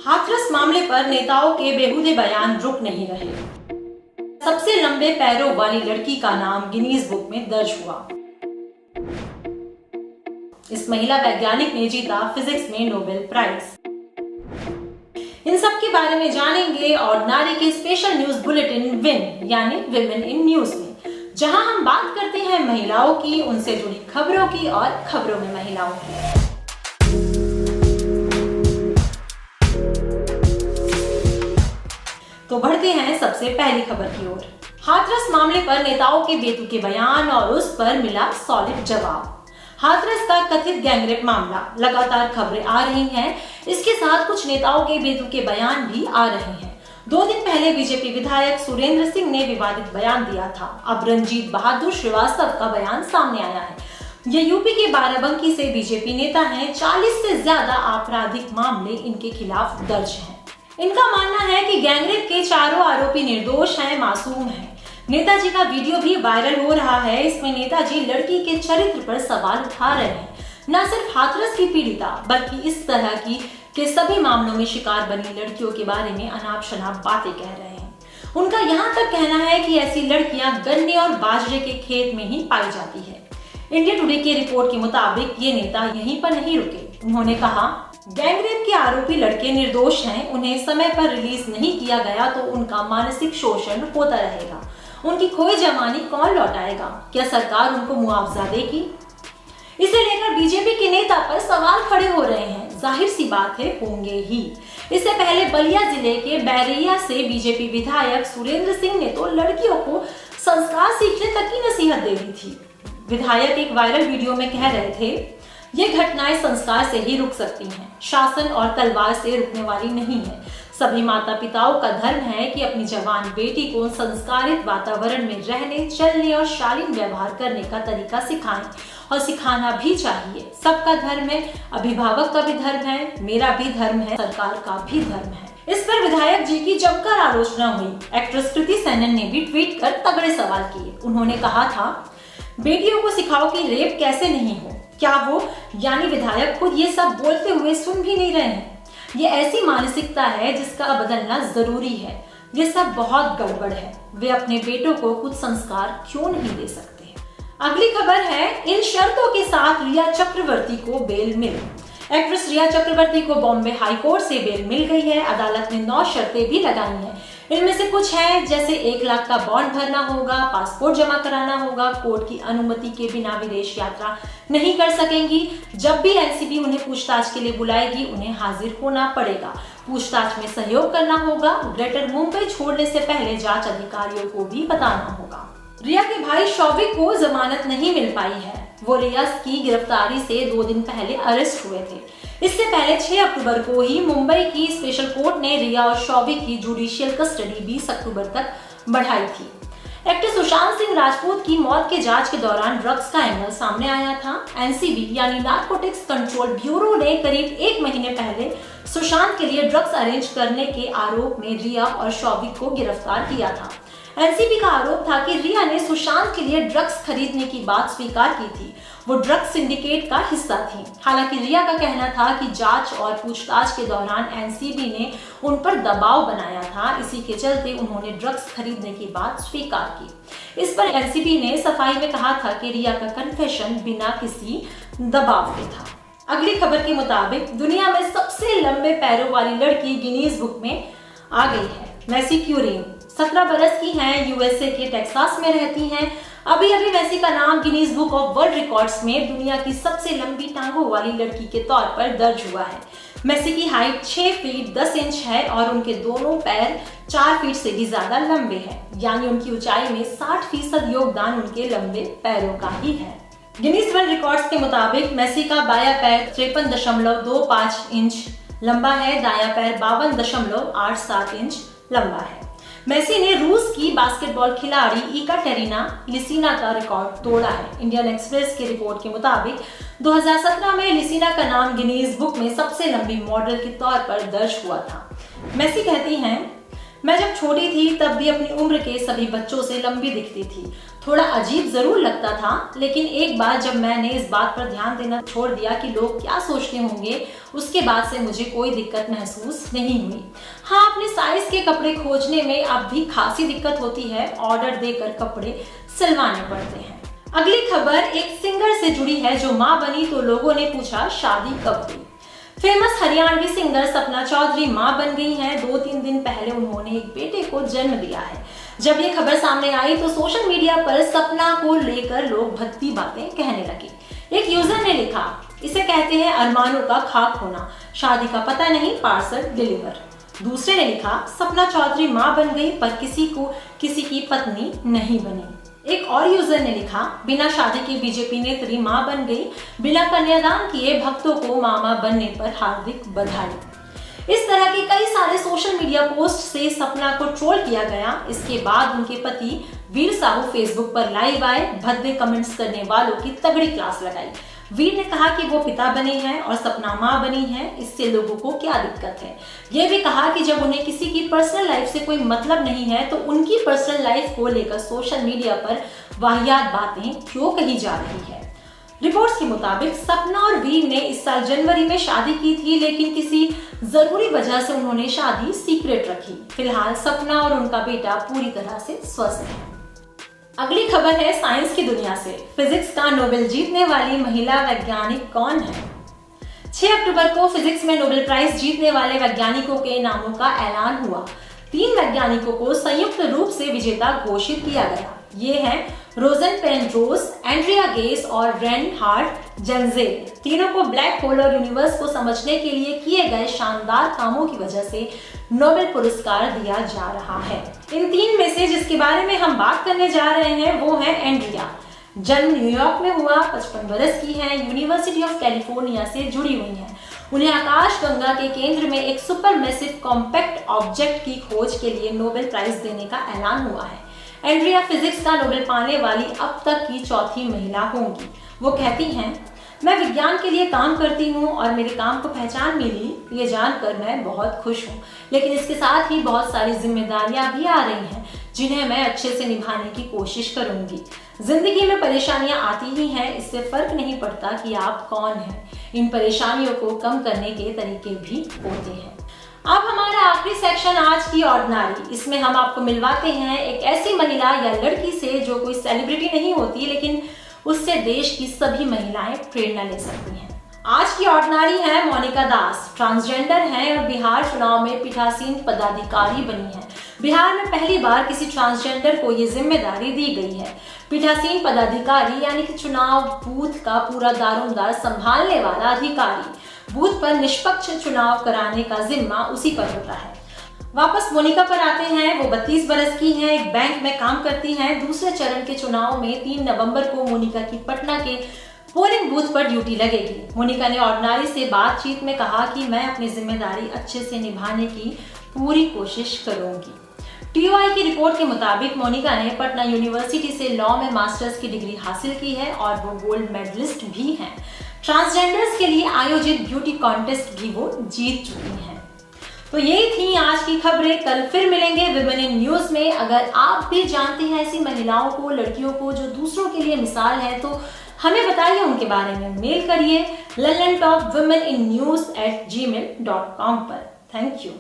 हाथरस मामले पर नेताओं के बेहुदे बयान रुक नहीं रहे। सबसे लंबे पैरों वाली लड़की का नाम गिनीज बुक में दर्ज हुआ। इस महिला वैज्ञानिक ने जीता फिजिक्स में नोबेल प्राइज। इन सब के बारे में जानेंगे और नारी के स्पेशल न्यूज बुलेटिन विन यानी विमेन इन न्यूज में, जहां हम बात करते हैं महिलाओं की, उनसे जुड़ी खबरों की और खबरों में महिलाओं की। तो बढ़ते हैं सबसे पहली खबर की ओर। हाथरस मामले पर नेताओं के बेतुके बयान और उस पर मिला सॉलिड जवाब। हाथरस का कथित गैंगरेप मामला, लगातार खबरें आ रही हैं। इसके साथ कुछ नेताओं के बेतुके बयान भी आ रहे हैं। 2 दिन पहले बीजेपी विधायक सुरेंद्र सिंह ने विवादित बयान दिया था। अब रणजीत बहादुर श्रीवास्तव का बयान सामने आया है। ये यूपी के बाराबंकी से बीजेपी नेता हैं। 40 से ज्यादा आपराधिक मामले इनके खिलाफ दर्ज हैं। इनका मानना है कि गैंगरेप के चारों आरोपी निर्दोष हैं, मासूम हैं। नेताजी का वीडियो भी वायरल हो रहा है। इसमें नेताजी लड़की के चरित्र पर सवाल उठा रहे हैं। न सिर्फ हाथरस की पीड़िता बल्कि इस तरह के सभी मामलों में शिकार बनी लड़कियों के बारे में अनाप शनाप बातें कह रहे हैं। उनका यहाँ तक कहना है कि ऐसी लड़कियां गन्ने और बाजरे के खेत में ही पाई जाती है। इंडिया टुडे की रिपोर्ट के मुताबिक ये नेता यहीं पर नहीं रुके। उन्होंने कहा, गैंगरेप के आरोपी लड़के निर्दोष हैं। उन्हें समय पर रिलीज नहीं किया गया तो उनका मानसिक शोषण होता रहेगा। उनकी खोई जवानी कौन लौटाएगा? क्या सरकार उनको मुआवजा देगी? इसे लेकर बीजेपी के नेता पर सवाल खड़े हो रहे हैं। जाहिर सी बात है, होंगे ही। इससे पहले बलिया जिले के बैरिया से बीजेपी विधायक सुरेंद्र सिंह ने तो लड़कियों को संस्कार सीखने तक की नसीहत दे दी थी। विधायक एक वायरल वीडियो में कह रहे थे, ये घटनाएं संस्कार से ही रुक सकती हैं, शासन और तलवार से रुकने वाली नहीं है। सभी माता पिताओं का धर्म है कि अपनी जवान बेटी को संस्कारित वातावरण में रहने, चलने और शालीन व्यवहार करने का तरीका सिखाएं और सिखाना भी चाहिए। सबका धर्म है, अभिभावक का भी धर्म है, मेरा भी धर्म है, सरकार का भी धर्म है। इस पर विधायक जी की जमकर आलोचना हुई। एक्ट्रेस कृति सेनन ने भी ट्वीट कर तगड़े सवाल किए। उन्होंने कहा था, बेटियों को सिखाओ कि रेप कैसे नहीं हो। क्या वो यानी विधायक खुद ये सब बोलते हुए सुन भी नहीं रहे हैं? ये ऐसी मानसिकता है जिसका बदलना जरूरी है। ये सब बहुत गड़बड़ है। वे अपने बेटों को कुछ संस्कार क्यों नहीं दे सकते? अगली खबर है, इन शर्तों के साथ रिया चक्रवर्ती को बेल मिली। एक्ट्रेस रिया चक्रवर्ती को बॉम्बे हाई कोर्ट से बेल मिल गई है। अदालत ने 9 शर्तें भी लगाई हैं। इनमें से कुछ है, जैसे 1 लाख का बॉन्ड भरना होगा, पासपोर्ट जमा कराना होगा, कोर्ट की अनुमति के बिना विदेश यात्रा नहीं कर सकेंगी। जब भी एनसीबी उन्हें पूछताछ के लिए बुलाएगी, उन्हें हाजिर होना पड़ेगा। पूछताछ में सहयोग करना होगा। ग्रेटर मुंबई छोड़ने से पहले जांच अधिकारियों को भी बताना होगा। रिया के भाई शौविक को जमानत नहीं मिल पाई है। वो रिया की गिरफ्तारी से 2 दिन पहले अरेस्ट हुए थे। इससे पहले 6 अक्टूबर को ही मुंबई की स्पेशल कोर्ट ने रिया और शौविक की जुडिशियल कस्टडी 20 अक्टूबर तक बढ़ाई थी। एक्टर सुशांत सिंह राजपूत की मौत के जांच के दौरान ड्रग्स का एंगल सामने आया था। एनसीबी यानी नारकोटिक्स कंट्रोल ब्यूरो ने करीब 1 महीने पहले सुशांत के लिए ड्रग्स अरेंज करने के आरोप में रिया और शौविक को गिरफ्तार किया था। एनसीबी का आरोप था कि रिया ने सुशांत के लिए ड्रग्स खरीदने की बात स्वीकार की थी। वो ड्रग्स सिंडिकेट का हिस्सा थी। हालांकि रिया का कहना था कि जांच और पूछताछ के दौरान एनसीबी ने उन पर दबाव बनाया था। इसी के चलते उन्होंने ड्रग्स खरीदने की बात स्वीकार की। इस पर एनसीबी ने सफाई में कहा था कि रिया का कन्फेशन बिना किसी दबाव के था। अगली खबर के मुताबिक दुनिया में सबसे लंबे पैरों वाली लड़की गिनीज बुक में आ गई है। मैसी क्यूरी 17 बरस की हैं, यूएसए के टेक्सास में रहती हैं। अभी मैसी का नाम Guinness book of world records में दुनिया की सबसे लंबी टांगों वाली लड़की के तौर पर दर्ज हुआ है। मैसी की हाइट 6 फीट 10 इंच है और उनके दोनों पैर 4 फीट से भी ज्यादा लंबे हैं। यानी उनकी ऊंचाई में 60% योगदान उनके लंबे पैरों का ही है। गिनीज वर्ल्ड रिकॉर्ड्स के मुताबिक मैसी का बायां पैर 53.25 इंच लंबा है, दायां पैर 52.87 इंच लंबा है। मेसी ने रूस की बास्केटबॉल खिलाड़ी इकाटेरिना लिसिना का रिकॉर्ड तोड़ा है। इंडियन एक्सप्रेस की रिपोर्ट के मुताबिक 2017 में लिसिना का नाम गिनीज बुक में सबसे लंबी मॉडल के तौर पर दर्ज हुआ था। मेसी कहती हैं, मैं जब छोटी थी तब भी अपनी उम्र के सभी बच्चों से लंबी दिखती थी। थोड़ा अजीब जरूर लगता था, लेकिन एक बार जब मैंने इस बात पर ध्यान देना छोड़ दिया कि लोग क्या सोचते होंगे, उसके बाद से मुझे कोई दिक्कत महसूस नहीं हुई। हाँ, अपने साइज के कपड़े खोजने में अब भी खासी दिक्कत होती है। ऑर्डर देकर कपड़े सिलवाने पड़ते हैं। अगली खबर एक सिंगर से जुड़ी है जो मां बनी तो लोगों ने पूछा शादी कब हुई। फेमस हरियाणवी सिंगर सपना चौधरी मां बन गई हैं। 2-3 दिन पहले उन्होंने एक बेटे को जन्म दिया है। जब ये खबर सामने आई तो सोशल मीडिया पर सपना को लेकर लोग भद्दी बातें कहने लगे। एक यूजर ने लिखा, इसे कहते हैं अरमानों का खाक होना, शादी का पता नहीं, पार्सल डिलीवर। दूसरे ने लिखा, सपना चौधरी मां बन गई पर किसी की पत्नी नहीं बनी। एक और यूजर ने लिखा, बिना शादी के बीजेपी नेत्री मां बन गई, बिना कन्यादान किए भक्तों को मामा बनने पर हार्दिक बधाई। इस तरह के कई सारे सोशल मीडिया पोस्ट से सपना को ट्रोल किया गया। इसके बाद उनके पति वीर साहू फेसबुक पर लाइव आए, भद्दे कमेंट्स करने वालों की तगड़ी क्लास लगाई। वीर ने कहा कि वो पिता बने हैं और सपना मां बनी है, इससे लोगों को क्या दिक्कत है। ये भी कहा कि जब उन्हें किसी की पर्सनल लाइफ से कोई मतलब नहीं है तो उनकी पर्सनल लाइफ को लेकर सोशल मीडिया पर वाहियात बातें क्यों कही जा रही है। रिपोर्ट्स के मुताबिक सपना और वीर ने इस साल जनवरी में शादी की थी, लेकिन किसी जरूरी वजह से उन्होंने शादी सीक्रेट रखी। फिलहाल सपना और उनका बेटा पूरी तरह से स्वस्थ है। अगली खबर है साइंस की दुनिया से। फिजिक्स का नोबेल जीतने वाली महिला वैज्ञानिक कौन है? 6 अक्टूबर को फिजिक्स में नोबेल प्राइज जीतने वाले वैज्ञानिकों के नामों का ऐलान हुआ। 3 वैज्ञानिकों को संयुक्त रूप से विजेता घोषित किया गया। ये हैं रोजन पेनरोज, एंड्रिया गेस और रेनहार्ड जेंजेल। तीनों को ब्लैक होल और यूनिवर्स को समझने के लिए किए गए शानदार कामों की वजह से नोबेल पुरस्कार दिया जा रहा है। इन 3 में से जिसके बारे में हम बात करने जा रहे हैं वो है एंड्रिया। जन्म न्यूयॉर्क में हुआ, 55 वर्ष की है, यूनिवर्सिटी ऑफ कैलिफोर्निया से जुड़ी हुई हैं। उन्हें आकाशगंगा के केंद्र में एक सुपरमैसिव कॉम्पैक्ट ऑब्जेक्ट की खोज के लिए नोबेल प्राइज देने का ऐलान हुआ है। एंड्रिया फिजिक्स का नोबेल पाने वाली अब तक की चौथी महिला होंगी। वो कहती हैं, मैं विज्ञान के लिए काम करती हूँ और मेरे काम को पहचान मिली, ये जानकर मैं बहुत खुश हूँ। लेकिन इसके साथ ही बहुत सारी जिम्मेदारियां भी आ रही हैं जिन्हें मैं अच्छे से निभाने की कोशिश करूंगी। जिंदगी में परेशानियां आती ही हैं, इससे फर्क नहीं पड़ता कि आप कौन हैं। इन परेशानियों को कम करने के तरीके भी होते हैं। अब हमारा आखिरी सेक्शन आज की ऑर्डिनरी। इसमें हम आपको मिलवाते हैं एक ऐसी महिला या लड़की से जो कोई सेलिब्रिटी नहीं होती, लेकिन उससे देश की सभी महिलाएं प्रेरणा ले सकती हैं। आज की ऑर्डिनरी है मोनिका दास। ट्रांसजेंडर हैं और बिहार चुनाव में पीठासीन पदाधिकारी बनी हैं। बिहार में पहली बार किसी ट्रांसजेंडर को ये जिम्मेदारी दी गई है। पीठासीन पदाधिकारी यानी कि चुनाव बूथ का पूरा दारोमदार संभालने वाला अधिकारी। बूथ पर निष्पक्ष चुनाव कराने का जिम्मा उसी पर होता है। वापस मोनिका पर आते हैं। वो 32 बरस की हैं, एक बैंक में काम करती हैं। दूसरे चरण के चुनाव में 3 नवंबर को मोनिका की पटना के पोलिंग बूथ पर ड्यूटी लगेगी। मोनिका ने ऑर्डिनरी से बातचीत में कहा कि मैं अपनी जिम्मेदारी अच्छे से निभाने की पूरी कोशिश करूंगी। टीओआई की रिपोर्ट के मुताबिक मोनिका ने पटना यूनिवर्सिटी से लॉ में मास्टर्स की डिग्री हासिल की है और वो गोल्ड मेडलिस्ट भी हैं। ट्रांसजेंडर्स के लिए आयोजित ब्यूटी कॉन्टेस्ट भी वो जीत चुकी हैं। तो यही थी आज की खबरें। कल फिर मिलेंगे विमेन इन न्यूज में। अगर आप भी जानते हैं ऐसी महिलाओं को, लड़कियों को जो दूसरों के लिए मिसाल है, तो हमें बताइए उनके बारे में। मेल करिए londontalkwomeninnews@gmail.com पर। Thank you.